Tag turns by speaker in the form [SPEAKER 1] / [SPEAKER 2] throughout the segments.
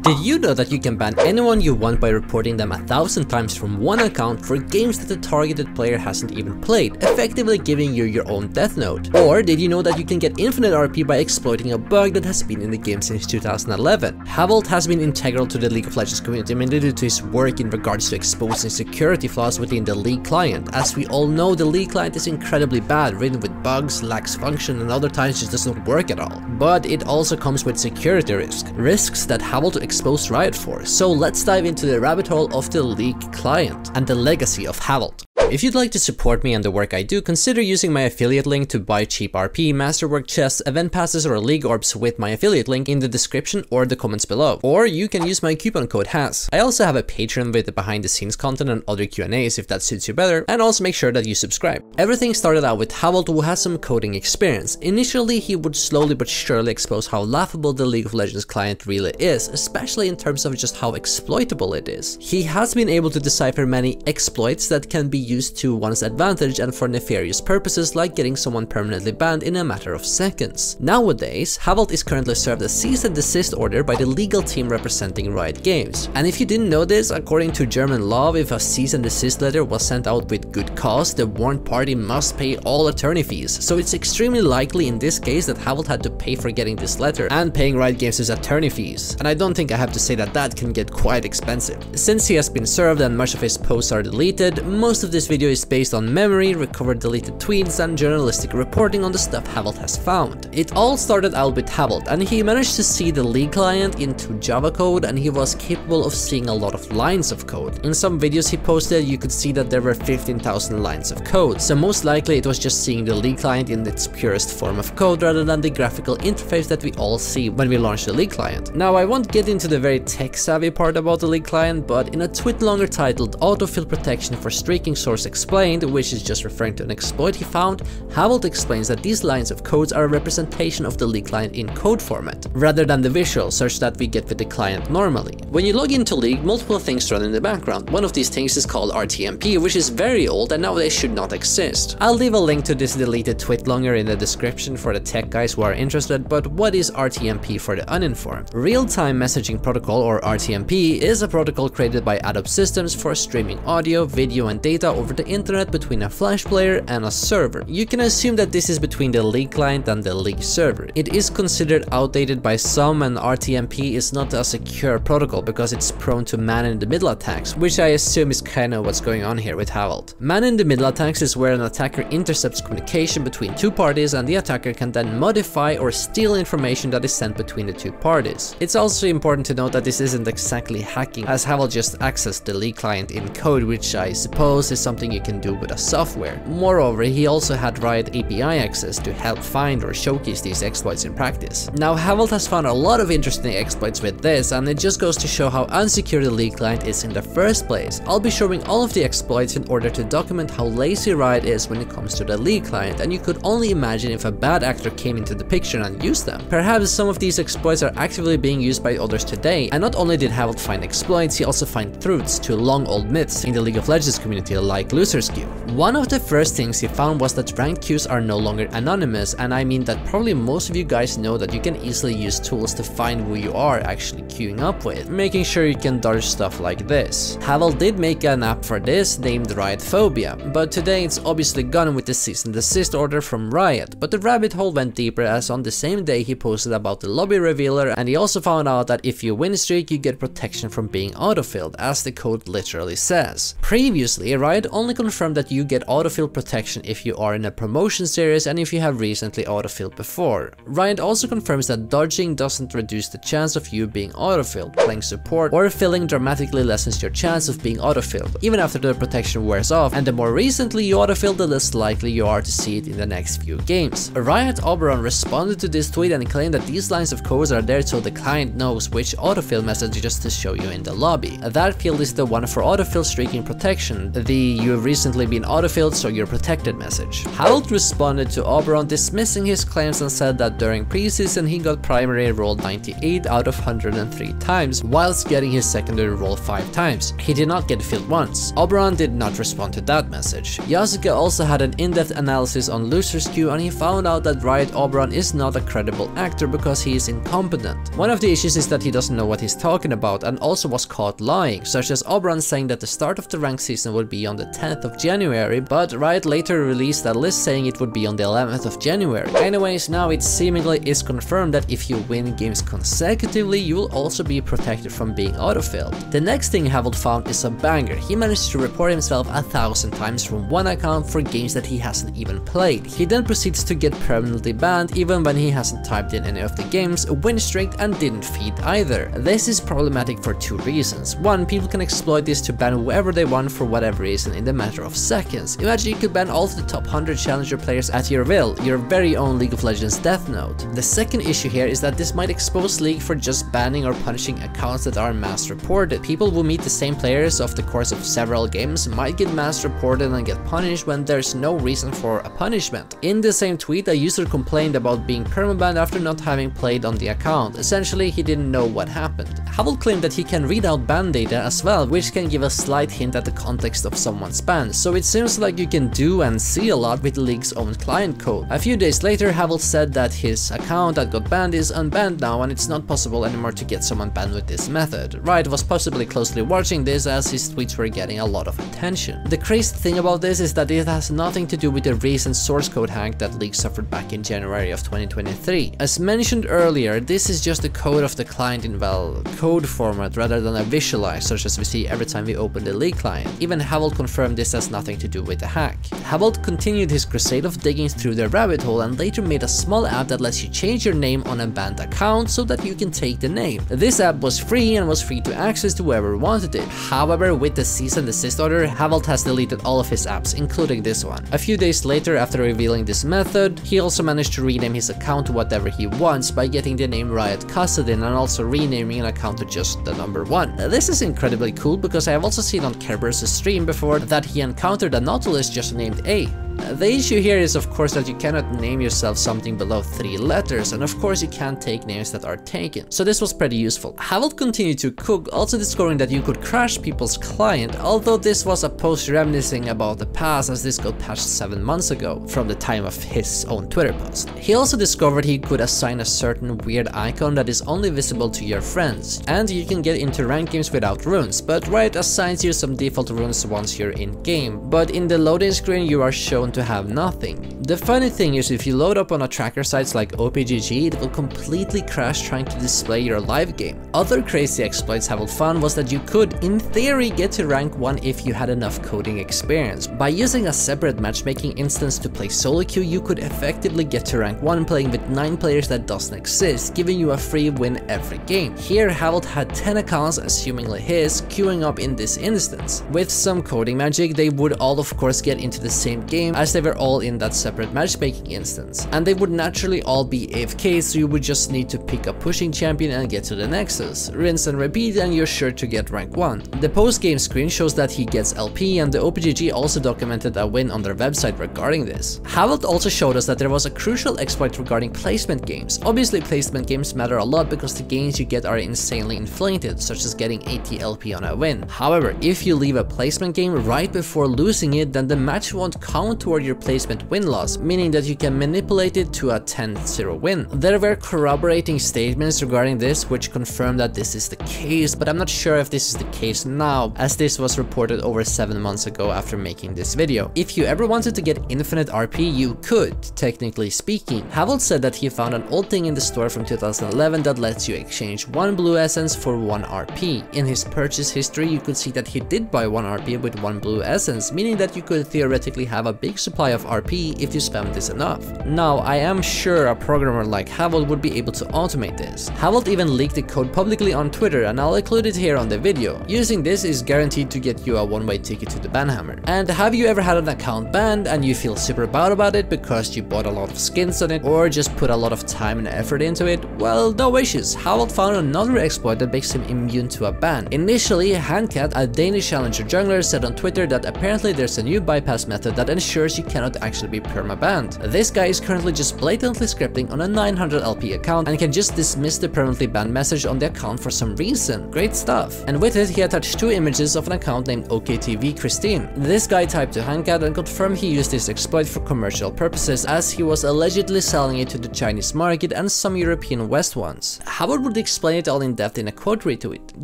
[SPEAKER 1] Did you know that you can ban anyone you want by reporting them 1,000 times from one account for games that the targeted player hasn't even played, effectively giving you your own death note? Or did you know that you can get infinite RP by exploiting a bug that has been in the game since 2011? Havolt has been integral to the League of Legends community mainly due to his work in regards to exposing security flaws within the League client. As we all know, the League client is incredibly bad, ridden with bugs, lacks function, and other times just doesn't work at all. But it also comes with security risks that Havolt exposed Riot for. So let's dive into the rabbit hole of the League client and the legacy of Havolt. If you'd like to support me and the work I do, consider using my affiliate link to buy cheap RP, masterwork chests, event passes, or league orbs with my affiliate link in the description or the comments below. Or you can use my coupon code HAS. I also have a Patreon with the behind the scenes content and other Q&As if that suits you better, and also make sure that you subscribe. Everything started out with Havolt, who has some coding experience. Initially, he would slowly but surely expose how laughable the League of Legends client really is, especially in terms of just how exploitable it is. He has been able to decipher many exploits that can be used to one's advantage and for nefarious purposes like getting someone permanently banned in a matter of seconds. Nowadays, Havolt is currently served a cease and desist order by the legal team representing Riot Games. And if you didn't know this, according to German law, if a cease and desist letter was sent out with good cause, the warned party must pay all attorney fees. So it's extremely likely in this case that Havolt had to pay for getting this letter and paying Riot Games' attorney fees. And I don't think I have to say that that can get quite expensive. Since he has been served and much of his posts are deleted, most of this video is based on memory, recovered deleted tweets, and journalistic reporting on the stuff Havolt has found. It all started out with Havolt, and he managed to see the League client into Java code, and he was capable of seeing a lot of lines of code. In some videos he posted, you could see that there were 15,000 lines of code, so most likely it was just seeing the League client in its purest form of code rather than the graphical interface that we all see when we launch the League client. Now, I won't get into the very tech-savvy part about the League client, but in a tweet longer titled "Autofill Protection for Streaking Source Explained," which is just referring to an exploit he found, Havolt explains that these lines of codes are a representation of the League client in code format, rather than the visual such that we get with the client normally. When you log into League, multiple things run in the background. One of these things is called RTMP, which is very old and nowadays should not exist. I'll leave a link to this deleted tweet longer in the description for the tech guys who are interested, but what is RTMP for the uninformed? Real-Time Messaging Protocol, or RTMP, is a protocol created by Adobe Systems for streaming audio, video, and data over the internet between a Flash player and a server. You can assume that this is between the League client and the League server. It is considered outdated by some, and RTMP is not a secure protocol because it's prone to man-in-the-middle attacks, which I assume is kind of what's going on here with Havolt. Man-in-the-middle attacks is where an attacker intercepts communication between two parties and the attacker can then modify or steal information that is sent between the two parties. It's also important to note that this isn't exactly hacking, as Havolt just accessed the League client in code, which I suppose is something you can do with a software. Moreover, he also had Riot API access to help find or showcase these exploits in practice. Now, Havolt has found a lot of interesting exploits with this, and it just goes to show how unsecure the League client is in the first place. I'll be showing all of the exploits in order to document how lazy Riot is when it comes to the League client, and you could only imagine if a bad actor came into the picture and used them. Perhaps some of these exploits are actively being used by others today, and not only did Havolt find exploits, he also found truths to long old myths in the League of Legends community like Loser's Queue. One of the first things he found was that ranked queues are no longer anonymous, and I mean that probably most of you guys know that you can easily use tools to find who you are actually queuing up with, making sure you can dodge stuff like this. Havolt did make an app for this named Riot Phobia, but today it's obviously gone with the cease and desist order from Riot. But the rabbit hole went deeper, as on the same day he posted about the lobby revealer, and he also found out that if you win a streak you get protection from being autofilled, as the code literally says. Previously, Riot only confirmed that you get autofill protection if you are in a promotion series and if you have recently autofilled before. Riot also confirms that dodging doesn't reduce the chance of you being autofilled. Playing support or filling dramatically lessens your chance of being autofilled, even after the protection wears off, and the more recently you autofill, the less likely you are to see it in the next few games. Riot Oberon responded to this tweet and claimed that these lines of codes are there so the client knows which autofill messages to show you in the lobby. That field is the one for autofill streaking protection, the "You've recently been autofilled, so you're protected" message. Havold responded to Oberon dismissing his claims and said that during preseason he got primary rolled 98 out of 103 times, whilst getting his secondary roll 5 times. He did not get filled once. Oberon did not respond to that message. Yasuke also had an in-depth analysis on Loser's Queue, and he found out that Riot Oberon is not a credible actor because he is incompetent. One of the issues is that he doesn't know what he's talking about and also was caught lying, such as Oberon saying that the start of the ranked season would be on the 10th of January, but Riot later released a list saying it would be on the 11th of January. Anyways, now it seemingly is confirmed that if you win games consecutively, you will also be protected from being autofilled. The next thing Havold found is a banger. He managed to report himself 1,000 times from one account for games that he hasn't even played. He then proceeds to get permanently banned even when he hasn't typed in any of the games, win streaked, and didn't feed either. This is problematic for two reasons. One, people can exploit this to ban whoever they want for whatever reason in the matter of seconds. Imagine you could ban all of the top 100 challenger players at your will, your very own League of Legends Death Note. The second issue here is that this might expose League for just banning or punishing accounts that are mass reported. People who meet the same players over the course of several games might get mass reported and get punished when there's no reason for a punishment. In the same tweet, a user complained about being permabanned after not having played on the account. Essentially, he didn't know what happened. Havold claimed that he can read out ban data as well, which can give a slight hint at the context of someone's ban, so it seems like you can do and see a lot with the League's own client code. A few days later, Havold said that his account that got banned is unbanned now and it's not possible anymore to get someone banned with this method. Riot was possibly closely watching this as his tweets were getting a lot of attention. The crazy thing about this is that it has nothing to do with the recent source code hack that League suffered back in January of 2023. As mentioned earlier, this is just the code of the client in, well, code format rather than a visualize, such as we see every time we open the League client. Even Havold confirmed this has nothing to do with the hack. Havold continued his crusade of digging through the rabbit hole and later made a small app that lets you change your name on a banned account so that you can take the name. This app was free and was free to access to whoever wanted it. However, with the cease and desist order, Havold has deleted all of his apps, including this one. A few days later, after revealing this method, he also managed to rename his account to whatever he wants by getting the name Riot Kassadin and also renaming an account to just the number 1. This is incredibly cool because I have also seen on Kerberos' stream before that he encountered a Nautilus just named A. The issue here is of course that you cannot name yourself something below 3 letters, and of course you can't take names that are taken, so this was pretty useful. Havold continued to cook, also discovering that you could crash people's client, although this was a post reminiscing about the past as this got patched 7 months ago, from the time of his own Twitter post. He also discovered he could assign a certain weird icon that is only visible to your friends, and you can get into ranked games without runes, but Riot assigns you some default runes once you're in game, but in the loading screen you are shown to have nothing. The funny thing is, if you load up on a tracker sites like OPGG, it will completely crash trying to display your live game. Other crazy exploits Havold found was that you could, in theory, get to rank 1 if you had enough coding experience. By using a separate matchmaking instance to play solo queue, you could effectively get to rank 1 playing with 9 players that doesn't exist, giving you a free win every game. Here, Havold had 10 accounts, assumingly his, queuing up in this instance. With some coding magic, they would all of course get into the same game as they were all in that separate matchmaking instance, and they would naturally all be AFK, so you would just need to pick a pushing champion and get to the Nexus, rinse and repeat, and you're sure to get rank 1. The post-game screen shows that he gets LP, and the OPGG also documented a win on their website regarding this. Havold also showed us that there was a crucial exploit regarding placement games. Obviously placement games matter a lot because the gains you get are insanely inflated, such as getting 80 LP on a win. However, if you leave a placement game right before losing it, then the match won't count toward your placement win-loss, meaning that you can manipulate it to a 10-0 win. There were corroborating statements regarding this which confirm that this is the case, but I'm not sure if this is the case now, as this was reported over 7 months ago after making this video. If you ever wanted to get infinite RP, you could, technically speaking. Havold said that he found an old thing in the store from 2011 that lets you exchange 1 blue essence for 1 RP. In his purchase history, you could see that he did buy 1 RP with 1 blue essence, meaning that you could theoretically have a big big supply of RP if you spam this enough. Now, I am sure a programmer like Havold would be able to automate this. Havold even leaked the code publicly on Twitter, and I'll include it here on the video. Using this is guaranteed to get you a one-way ticket to the banhammer. And have you ever had an account banned and you feel super bad about it because you bought a lot of skins on it or just put a lot of time and effort into it? Well, no issues. Havold found another exploit that makes him immune to a ban. Initially, Handcat, a Danish challenger jungler, said on Twitter that apparently there's a new bypass method that ensures you cannot actually be perma-banned. This guy is currently just blatantly scripting on a 900 LP account and can just dismiss the permanently banned message on the account for some reason. Great stuff. And with it, he attached 2 images of an account named OKTV Christine. This guy typed to Handcat and confirmed he used this exploit for commercial purposes, as he was allegedly selling it to the Chinese market and some European West ones. Havold would explain it all in depth in a quote retweet.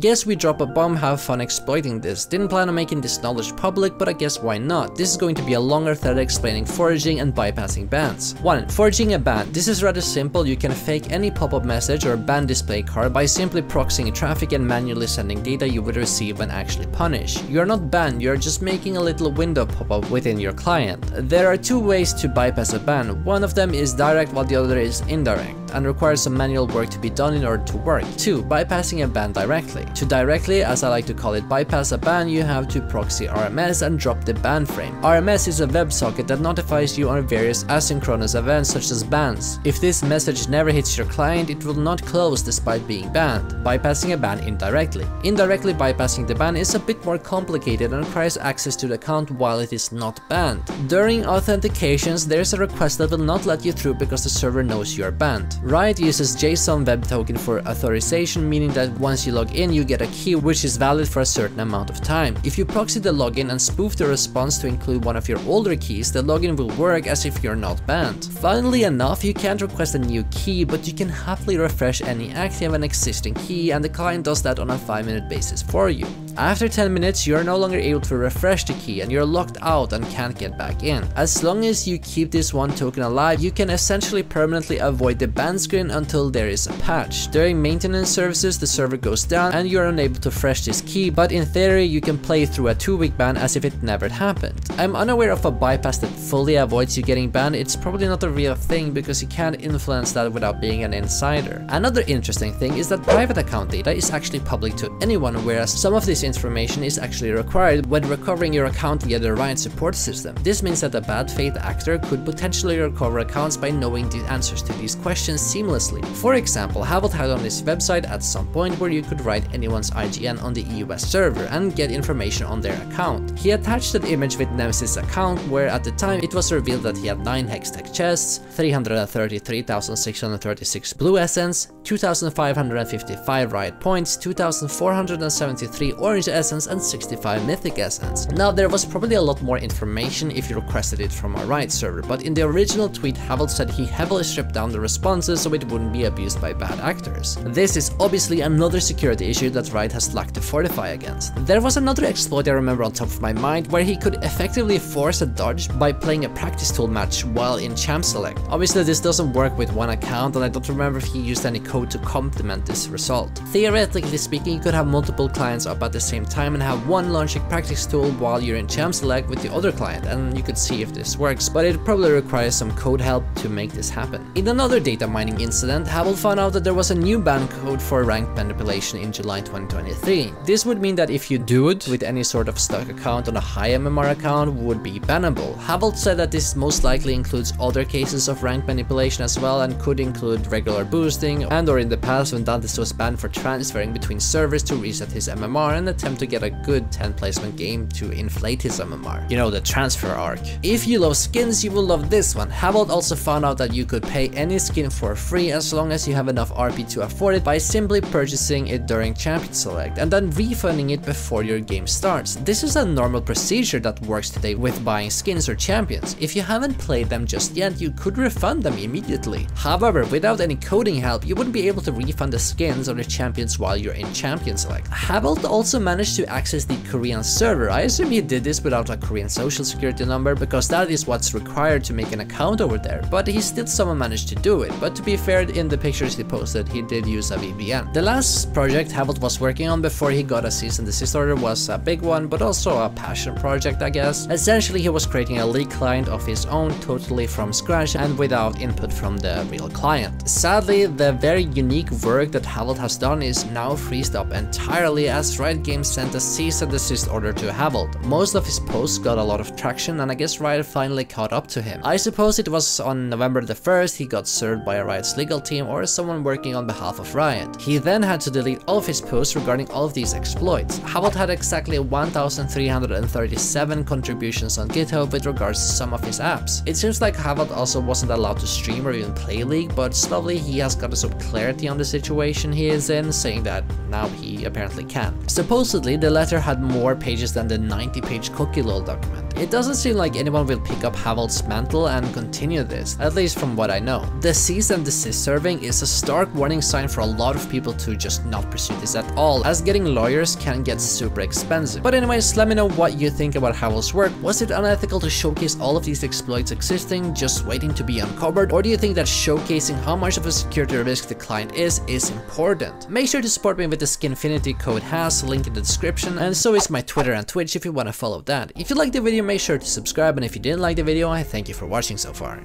[SPEAKER 1] Guess we drop a bomb, have fun exploiting this. Didn't plan on making this knowledge public, but I guess why not? This is going to be a longer thread explaining foraging and bypassing bans. 1. Foraging a ban. This is rather simple. You can fake any pop-up message or ban display card by simply proxying traffic and manually sending data you would receive when actually punished. You are not banned, you are just making a little window pop up within your client. There are 2 ways to bypass a ban. One of them is direct while the other is indirect, and requires some manual work to be done in order to work. 2. Bypassing a ban directly. To directly, as I like to call it, bypass a ban, you have to proxy RMS and drop the ban frame. RMS is a WebSocket that notifies you on various asynchronous events such as bans. If this message never hits your client, it will not close despite being banned. Bypassing a ban indirectly. Indirectly bypassing the ban is a bit more complicated and requires access to the account while it is not banned. During authentications, there is a request that will not let you through because the server knows you are banned. Riot uses JSON Web Token for authorization, meaning that once you log in, you get a key which is valid for a certain amount of time. If you proxy the login and spoof the response to include one of your older keys, the login will work as if you're not banned. Funnily enough, you can't request a new key, but you can happily refresh any active and existing key, and the client does that on a 5-minute basis for you. After 10 minutes, you are no longer able to refresh the key and you're locked out and can't get back in. As long as you keep this one token alive, you can essentially permanently avoid the ban screen until there is a patch. During maintenance services, the server goes down and you're unable to refresh this key, but in theory, you can play through a 2-week ban as if it never happened. I'm unaware of a bypass that fully avoids you getting banned. It's probably not a real thing because you can't influence that without being an insider. Another interesting thing is that private account data is actually public to anyone, whereas some of this information is actually required when recovering your account via the Riot support system. This means that a bad faith actor could potentially recover accounts by knowing the answers to these questions seamlessly. For example, Havold had on his website at some point where you could write anyone's IGN on the EUS server and get information on their account. He attached an image with Nemesis' account where at the time it was revealed that he had 9 Hextech chests, 333,636 blue essence, 2,555 Riot points, 2,473 orange essence and 65 mythic essence. Now there was probably a lot more information if you requested it from a Riot server, but in the original tweet Havold said he heavily stripped down the responses so it wouldn't be abused by bad actors. This is obviously another security issue that Riot has lacked to fortify against. There was another exploit I remember on top of my mind where he could effectively force a dodge by playing a practice tool match while in champ select. Obviously this doesn't work with one account and I don't remember if he used any code to complement this result. Theoretically speaking, you could have multiple clients up at the same time and have one launching practice tool while you're in champ select with the other client, and you could see if this works, but it probably requires some code help to make this happen. In another data mining incident, Havold found out that there was a new ban code for rank manipulation in July 2023. This would mean that if you do it with any sort of stock account on a high MMR account would be bannable. Havold said that this most likely includes other cases of rank manipulation as well and could include regular boosting, and or in the past when Dantes was banned for transferring between servers to reset his MMR and attempt to get a good 10 placement game to inflate his MMR. You know, the transfer arc. If you love skins, you will love this one. Havold also found out that you could pay any skin for free as long as you have enough RP to afford it by simply purchasing it during champion select and then refunding it before your game starts. This is a normal procedure that works today with buying skins or champions. If you haven't played them just yet, you could refund them immediately. However, without any coding help, you wouldn't be able to refund the skins or the champions while you're in champion select. Havold also managed to access the Korean server. I assume he did this without a Korean social security number, because that is what's required to make an account over there, but he still somehow managed to do it. But to be fair, in the pictures he posted, he did use a VPN. The last project Havelt was working on before he got a cease and desist order was a big one, but also a passion project, I guess. Essentially, he was creating a league client of his own totally from scratch and without input from the real client. Sadly, the very unique work that Havelt has done is now freezed up entirely, as Riot Games sent a cease and desist order to Havelt. Most of his posts got a lot of traction, and I guess Riot finally caught up to him. I suppose it was on November the 1st he got served by Riot's legal team or someone working on behalf of Riot. He then had to delete all of his posts regarding all of these exploits. Havelt had exactly 1,337 contributions on GitHub with regards to some of his apps. It seems like Havelt also wasn't allowed to stream or even play League, but slowly he has gotten some clarity on the situation he is in, saying that now he apparently can. Supposedly, the letter had more pages than the 90-page cookie lol document. It doesn't seem like anyone will pick up Havelt's mantle and continue this, at least from what I know. The cease and desist serving is a stark warning sign for a lot of people to just not pursue this at all, as getting lawyers can get super expensive. But anyways, let me know what you think about Havelt's work. Was it unethical to showcase all of these exploits existing, just waiting to be uncovered, or do you think that showcasing how much of a security risk the client is important? Make sure to support me with the Skinfinity code has, link in the description, and so is my Twitter and Twitch if you want to follow that. If you liked the video, make sure to subscribe, and if you didn't like the video, I thank you for watching so far.